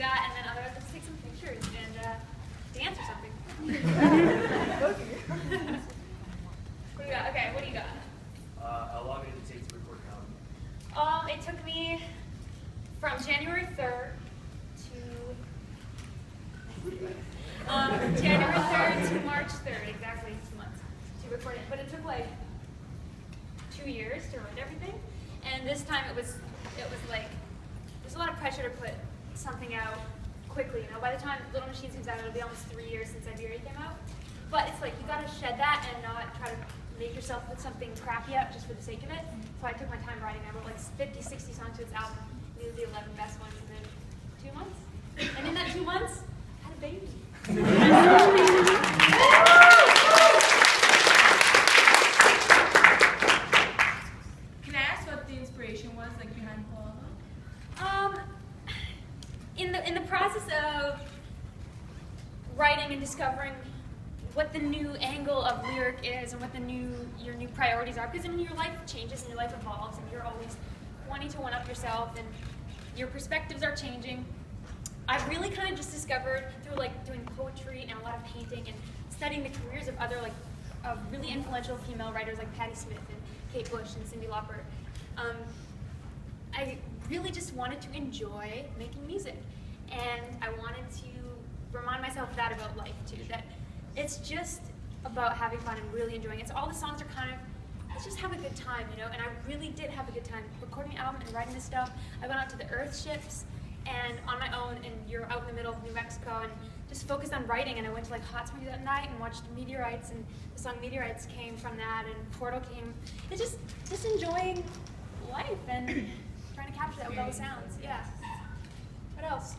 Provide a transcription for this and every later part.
that, and then otherwise let's take some pictures and dance or something. What do you got? Okay, what do you got? How long did it take to record an album? It took me from January 3rd to March 3rd, exactly 2 months to record it. But it took like 2 years to write everything, and this time it was like there's a lot of pressure to put something out quickly. You know, by the time Little Machines comes out, it'll be almost 3 years since Iberia came out. But it's like you gotta shed that and not try to make yourself put something crappy out just for the sake of it. So I took my time writing. I wrote like 50, 60 songs to this album. These are the 11 best ones, and then 2 months. And in that 2 months, I had a baby. Can I ask what the inspiration was like behind the whole album? In the process of writing and discovering what the new angle of lyric is and what your new priorities are, because your life changes and your life evolves and you're always wanting to one-up yourself and your perspectives are changing. I've really kind of just discovered through like doing poetry and a lot of painting and studying the careers of other of really influential female writers like Patti Smith and Kate Bush and Cyndi Lauper. I really just wanted to enjoy making music, and I wanted to remind myself that about life too, that it's just about having fun and really enjoying it. So all the songs are kind of, let's just have a good time, you know, and I really did have a good time recording the album and writing this stuff. I went out to the Earth ships and on my own, and you're out in the middle of New Mexico, and just focused on writing, and I went to like hot springs that night and watched Meteorites, and the song Meteorites came from that, and Portal came. It's just enjoying life and trying to capture that with all the sounds, yeah. What else?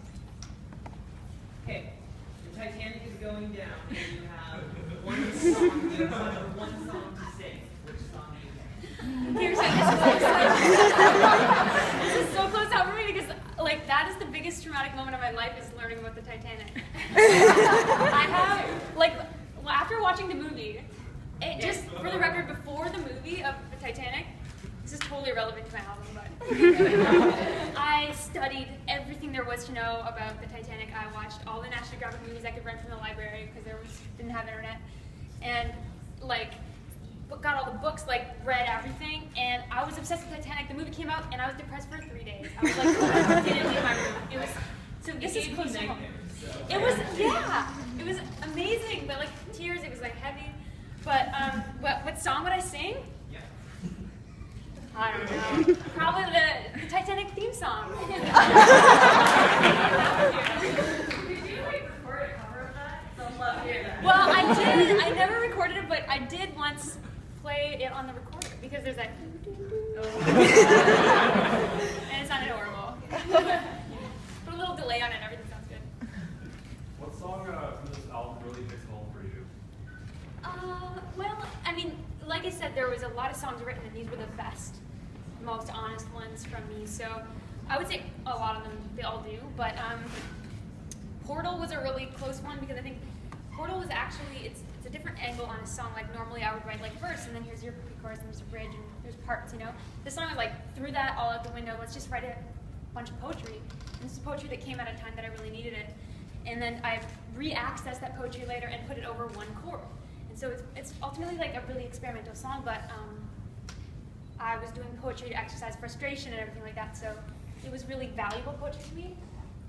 Okay, the Titanic is going down, and you have one song, to sing. Which song do you pick? Here's this is so close out for me because like that is the biggest traumatic moment of my life, is learning about the Titanic. I have like after watching the movie, it just for the record, before the movie of the Titanic, this is totally irrelevant to my album, but I studied everything there was to know about the Titanic. I watched all the National Geographic movies I could rent from the library because didn't have internet, and like got all the books, like read everything, and I was obsessed with Titanic. The movie came out, and I was depressed for 3 days. I was like, didn't leave my room. It was so. This is close to home. It was it was amazing, but like tears. It was like heavy. But what song would I sing? Yeah. I don't know. Probably the Titanic theme song. Did you like record a cover of that? I'd love to hear that. Well, I did. I never recorded it, but I did once play it on the recorder because there's that. And it sounded horrible. Put a little delay on it, everything sounds good. What song from this album really hits home for you? Well, I mean, like I said, there was a lot of songs written, and these were the best, most honest ones from me. So I would say a lot of them, they all do. But Portal was a really close one because I think Portal was actually, it's a different angle on a song. Like normally I would write like verse, and then here's your pre-chorus, and there's a bridge, and there's parts, you know. This song was like, threw that all out the window. Let's just write a bunch of poetry. And this is poetry that came at a time that I really needed it. And then I re-accessed that poetry later and put it over one chord. And so it's ultimately like a really experimental song, but I was doing poetry to exercise frustration and everything like that, so it was really valuable poetry to me.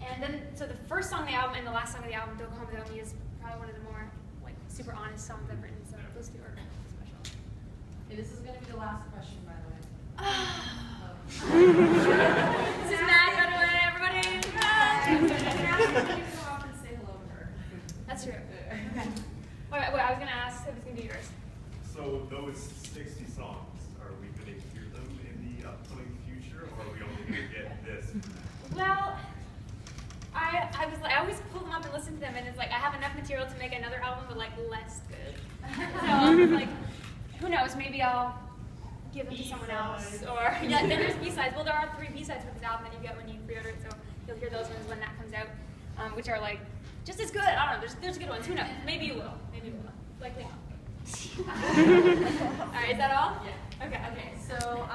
And then, so the first song on the album and the last song of the album, Don't Go Home Without Me, is probably one of the more like super honest songs I've written, so those two are special. Okay, this is going to be the last question, by the way. This is Matt, by the way, everybody. Come up and say hello to her. That's true. Okay. Wait, I was going to ask if it's going to be yours. So those 60 songs, are we going to hear them in the upcoming future, or are we only going to get this? Well, I always pull them up and listen to them, and it's like I have enough material to make another album, but like less good. So I'm like, who knows? Maybe I'll give them to someone else, or yeah. Then there's B-sides. Well, there are 3 B-sides for this album that you get when you pre-order it, so you'll hear those ones when that comes out, which are like just as good. I don't know. There's good ones. Who knows? Maybe you will. Maybe you will. Likely not. All right. Is that all? Yeah. Okay. Okay, so